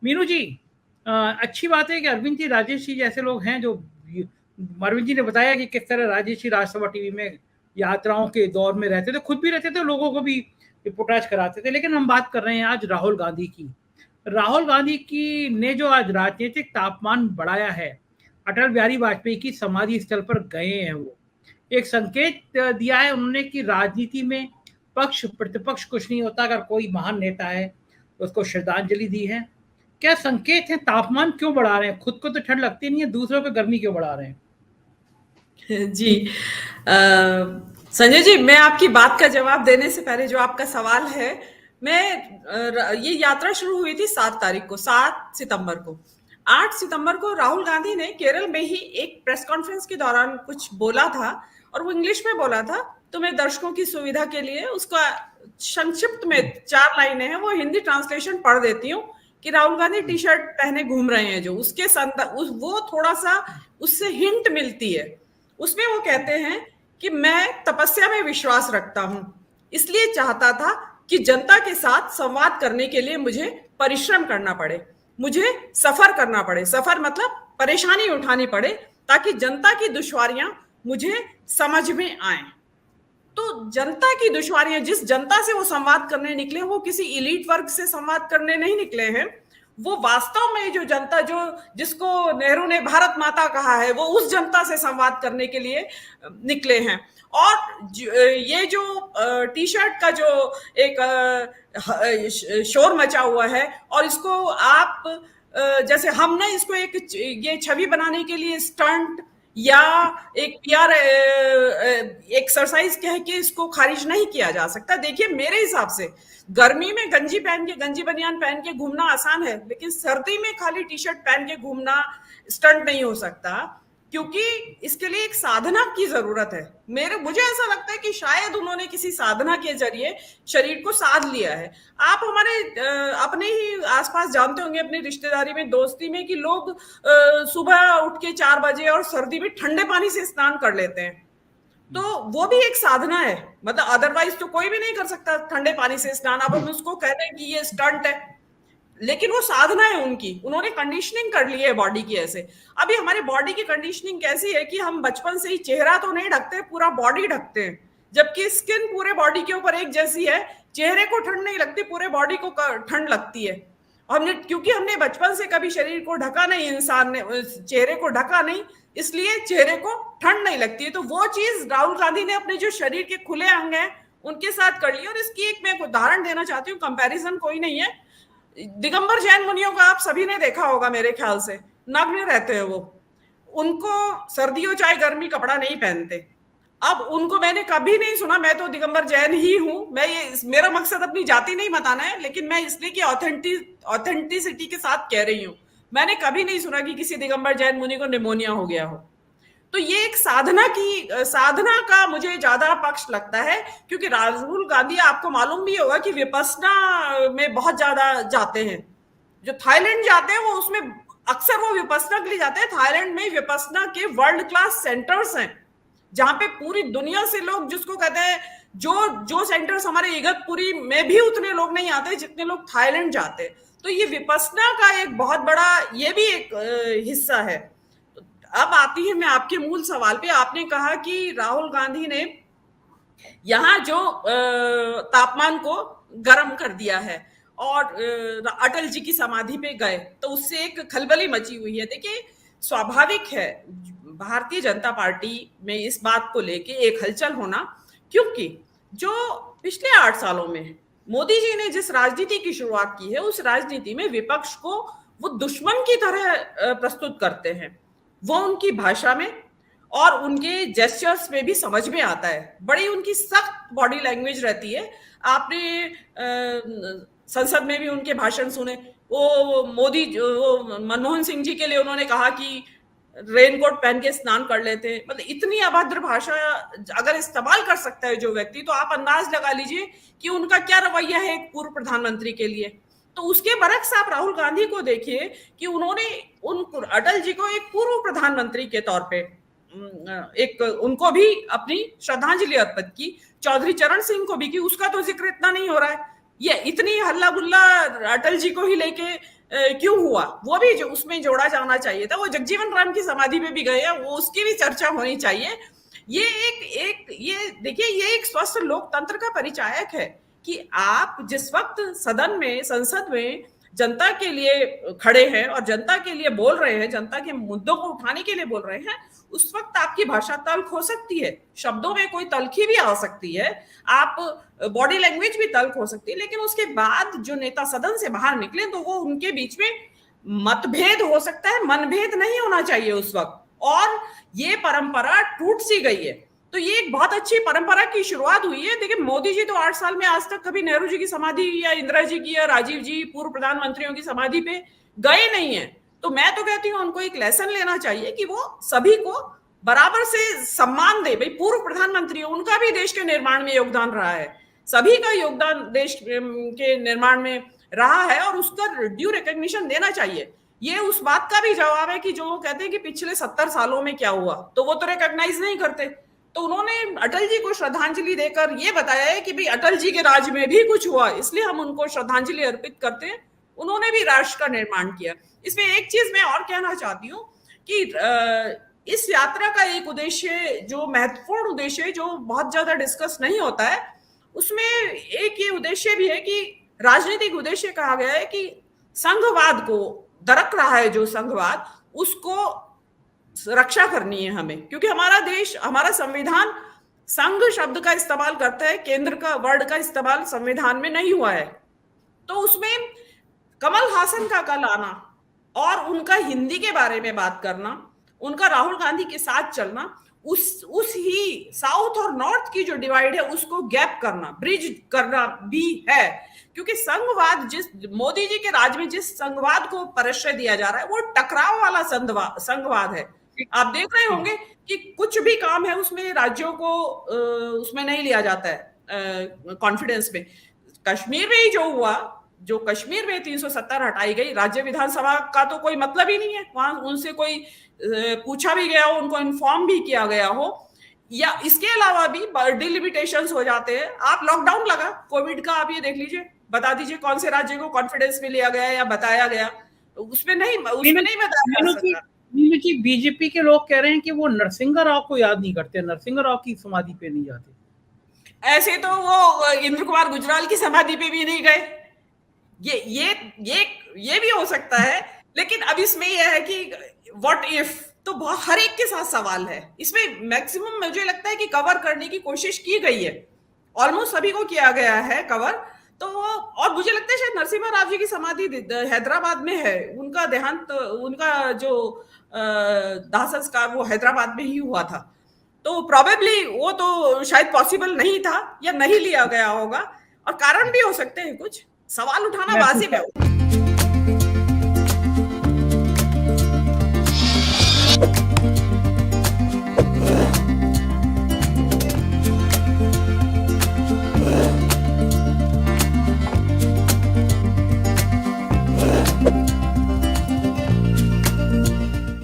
मीनू जी, अच्छी बात है कि अरविंद जी, राजेश जी जैसे लोग हैं जो अरविंद जी ने बताया कि किस तरह राजेश जी राज्यसभा टीवी में यात्राओं के दौर में रहते थे, खुद भी रहते थे, लोगों को भी रिपोर्टाज कराते थे। लेकिन हम बात कर रहे हैं आज राहुल गांधी की। राहुल गांधी की ने जो आज राजनीतिक तापमान बढ़ाया है, अटल बिहारी वाजपेयी की समाधि स्थल पर गए हैं वो, एक संकेत दिया है उन्होंने कि राजनीति में पक्ष प्रतिपक्ष कुछ नहीं होता, अगर कोई महान नेता है तो उसको श्रद्धांजलि दी है। क्या संकेत है? तापमान क्यों बढ़ा रहे हैं? खुद को तो ठंड लगती नहीं है, दूसरों को गर्मी क्यों बढ़ा रहे हैं? जी, संजय जी, मैं आपकी बात का जवाब देने से पहले जो आपका सवाल है, ये यात्रा शुरू हुई थी 7 सितंबर को। 8 सितंबर को राहुल गांधी ने केरल में ही एक प्रेस कॉन्फ्रेंस के दौरान कुछ बोला था, और वो इंग्लिश में बोला था। तो मैं दर्शकों की सुविधा के लिए उसका संक्षिप्त में 4 लाइनें हैं, वो हिंदी ट्रांसलेशन पढ़ देती हूँ कि राहुल गांधी टी शर्ट पहने घूम रहे हैं, जो उसके वो थोड़ा सा उससे हिंट मिलती है। उसमें वो कहते हैं कि मैं तपस्या में विश्वास रखता हूं, इसलिए चाहता था कि जनता के साथ संवाद करने के लिए मुझे परिश्रम करना पड़े, मुझे सफर करना पड़े, सफर मतलब परेशानी उठानी पड़े, ताकि जनता की दुश्वारियां मुझे समझ में आए। तो जनता की दुश्वारियां, जिस जनता से वो संवाद करने निकले, वो किसी इलीट वर्ग से संवाद करने नहीं निकले हैं। वो वास्तव में जो जनता, जो जिसको नेहरू ने भारत माता कहा है, वो उस जनता से संवाद करने के लिए निकले हैं। और ये जो टी शर्ट का जो एक शोर मचा हुआ है, और इसको आप जैसे हम ना इसको एक ये छवि बनाने के लिए स्टंट या एक पीआर एक्सरसाइज कह के इसको खारिज नहीं किया जा सकता। देखिए, मेरे हिसाब से गर्मी में गंजी बनियान पहन के घूमना आसान है, लेकिन सर्दी में खाली टी शर्ट पहन के घूमना स्टंट नहीं हो सकता, क्योंकि इसके लिए एक साधना की जरूरत है। मुझे ऐसा लगता है कि शायद उन्होंने किसी साधना के जरिए शरीर को साध लिया है। आप हमारे अपने ही आसपास जानते होंगे, अपनी रिश्तेदारी में, दोस्ती में, कि लोग सुबह उठ के 4 बजे और सर्दी में ठंडे पानी से स्नान कर लेते हैं। तो वो भी एक साधना है, मतलब अदरवाइज तो कोई भी नहीं कर सकता ठंडे पानी से स्नान। अब हम उसको कहते हैं कि ये स्टंट है, लेकिन वो साधना है उनकी। उन्होंने कंडीशनिंग कर ली है बॉडी की। ऐसे अभी हमारे बॉडी की कंडीशनिंग कैसी है कि हम बचपन से ही चेहरा तो नहीं ढकते, पूरा बॉडी ढकते हैं, जबकि स्किन पूरे बॉडी के ऊपर एक जैसी है। चेहरे को ठंड नहीं लगती, पूरे बॉडी को ठंड लगती है। क्योंकि हमने बचपन से कभी शरीर को ढका नहीं, इंसान ने चेहरे को ढका नहीं, इसलिए चेहरे को ठंड नहीं लगती है। तो वो चीज राहुल गांधी ने अपने जो शरीर के खुले अंग हैं उनके साथ कर ली। और इसकी एक मैं उदाहरण देना चाहती हूँ, कंपैरिजन कोई नहीं है। दिगंबर जैन मुनियों का आप सभी ने देखा होगा, मेरे ख्याल से नग्न रहते हैं वो। उनको सर्दियों चाहे गर्मी कपड़ा नहीं पहनते। अब उनको मैंने कभी नहीं सुना, मैं तो दिगंबर जैन ही हूं, मेरा मकसद अपनी जाति नहीं बताना है, लेकिन मैं इसलिए कि ऑथेंटिसिटी के साथ कह रही हूं। मैंने कभी नहीं सुना कि किसी दिगंबर जैन मुनि को निमोनिया हो गया हो। तो ये एक साधना का मुझे ज्यादा पक्ष लगता है, क्योंकि राहुल गांधी, आपको मालूम भी होगा कि विपस्सना में बहुत ज्यादा जाते हैं। जो थाईलैंड जाते हैं, वो उसमें अक्सर वो विपस्सना के लिए जाते हैं। थाईलैंड में विपस्सना के वर्ल्ड क्लास सेंटर्स हैं, जहां पे पूरी दुनिया से लोग, जिसको कहते हैं, जो सेंटर्स हमारे इगतपुरी में भी उतने लोग नहीं आते जितने लोग थाईलैंड जाते हैं। तो ये विपस्सना का एक बहुत बड़ा, ये भी एक हिस्सा है। अब आती है मैं आपके मूल सवाल पे। आपने कहा कि राहुल गांधी ने यहाँ जो तापमान को गर्म कर दिया है और अटल जी की समाधि पे गए, तो उससे एक खलबली मची हुई है। देखिए, स्वाभाविक है भारतीय जनता पार्टी में इस बात को लेके एक हलचल होना, क्योंकि जो पिछले 8 सालों में मोदी जी ने जिस राजनीति की शुरुआत की है, उस राजनीति में विपक्ष को वो दुश्मन की तरह प्रस्तुत करते हैं। वो उनकी भाषा में और उनके जेस्चर्स में भी समझ में आता है। बड़ी उनकी सख्त बॉडी लैंग्वेज रहती है। आपने संसद में भी उनके भाषण सुने। वो मनमोहन सिंह जी के लिए उन्होंने कहा कि रेनकोट पहन के स्नान कर लेते हैं। मतलब इतनी अभद्र भाषा अगर इस्तेमाल कर सकता है जो व्यक्ति, तो आप अंदाज लगा लीजिए कि उनका क्या रवैया है एक पूर्व प्रधानमंत्री के लिए। तो उसके बरक्स आप राहुल गांधी को देखिए कि उन्होंने अटल जी को एक पूर्व प्रधानमंत्री के तौर पे उनको भी अपनी श्रद्धांजलि अर्पित की। चौधरी चरण सिंह को भी की, उसका तो जिक्र इतना नहीं हो रहा है। ये इतनी हल्ला गुल्ला अटल जी को ही लेके क्यों हुआ, वो भी जो उसमें जोड़ा जाना चाहिए था। वो जगजीवन राम की समाधि पे भी गए हैं, वो उसकी भी चर्चा होनी चाहिए। ये देखिए, ये एक स्वस्थ लोकतंत्र का परिचायक है कि आप जिस वक्त सदन में, संसद में जनता के लिए खड़े हैं और जनता के लिए बोल रहे हैं, जनता के मुद्दों को उठाने के लिए बोल रहे हैं, उस वक्त आपकी भाषा तल्ख हो सकती है, शब्दों में कोई तल्खी भी आ सकती है, आप बॉडी लैंग्वेज भी तल्ख हो सकती है, लेकिन उसके बाद जो नेता सदन से बाहर निकले तो वो उनके बीच में मतभेद हो सकता है, मनभेद नहीं होना चाहिए उस वक्त। और ये परंपरा टूट सी गई है। तो ये एक बहुत अच्छी परंपरा की शुरुआत हुई है। देखिए, मोदी जी तो 8 साल में आज तक कभी नेहरू जी की समाधि या इंदिरा जी की या राजीव जी, पूर्व प्रधानमंत्रियों की समाधि पे गए नहीं है। तो मैं तो कहती हूँ उनको एक लेसन लेना चाहिए कि वो सभी को बराबर से सम्मान दे। भाई, पूर्व प्रधानमंत्री, उनका भी देश के निर्माण में योगदान रहा है, सभी का योगदान देश के निर्माण में रहा है और उसका ड्यू रिकॉग्निशन देना चाहिए। ये उस बात का भी जवाब है कि जो कहते हैं कि पिछले 70 सालों में क्या हुआ, तो वो तो रिकॉग्नाइज नहीं करते। तो उन्होंने अटल जी को श्रद्धांजलि देकर ये बताया है कि भाई अटल जी के राज में भी कुछ हुआ, इसलिए हम उनको श्रद्धांजलि अर्पित करते हैं, उन्होंने भी राष्ट्र का निर्माण किया। इसमें एक चीज मैं और कहना चाहती हूँ कि इस यात्रा का एक उद्देश्य, जो महत्वपूर्ण उद्देश्य है, जो बहुत ज्यादा डिस्कस नहीं होता है, उसमें एक ये उद्देश्य भी है कि राजनीतिक उद्देश्य कहा गया है कि संघवाद को, दरक रहा है जो संघवाद, उसको रक्षा करनी है हमें, क्योंकि हमारा देश, हमारा संविधान संघ शब्द का इस्तेमाल करता है, केंद्र का वर्ड का इस्तेमाल संविधान में नहीं हुआ है। तो उसमें कमल हासन का कल आना और उनका हिंदी के बारे में बात करना, उनका राहुल गांधी के साथ चलना, उस ही साउथ और नॉर्थ की जो डिवाइड है उसको गैप करना, ब्रिज करना भी है। क्योंकि संघवाद, जिस मोदी जी के राज में जिस संघवाद को परिचय दिया जा रहा है, वो टकराव वाला संघवाद है। आप देख रहे होंगे कि कुछ भी काम है उसमें राज्यों को उसमें नहीं लिया जाता है कॉन्फिडेंस में। कश्मीर में ही जो हुआ, जो कश्मीर में 370 हटाई गई, राज्य विधानसभा का तो कोई मतलब ही नहीं है, वहां उनसे कोई पूछा भी गया हो, उनको इन्फॉर्म भी किया गया हो, या इसके अलावा भी डिलिमिटेशंस हो जाते हैं। आप लॉकडाउन लगा कोविड का, आप ये देख लीजिए, बता दीजिए कौन से राज्य को कॉन्फिडेंस में लिया गया या बताया गया, उसमें नहीं बताया जा सकता। बीजेपी के लोग कह रहे हैं कि वो नरसिंह राव को याद नहीं करते, नरसिंह राव की समाधि पे नहीं जाते। ऐसे तो वो इंद्र कुमार गुजराल की समाधि पे भी नहीं गए। ये भी हो सकता है, लेकिन अब इसमें यह है कि व्हाट इफ, तो हर एक के साथ सवाल है। इसमें मैक्सिमम मुझे लगता है कि कवर करने की कोशिश की गई है, ऑलमोस्ट सभी को किया गया है कवर। तो और मुझे लगता है शायद नरसिम्हा राव जी की समाधि हैदराबाद में है, उनका देहांत, उनका जो दाह संस्कार वो हैदराबाद में ही हुआ था। तो प्रोबेबली वो तो शायद पॉसिबल नहीं था या नहीं लिया गया होगा, और कारण भी हो सकते हैं कुछ, सवाल उठाना वाजिब है।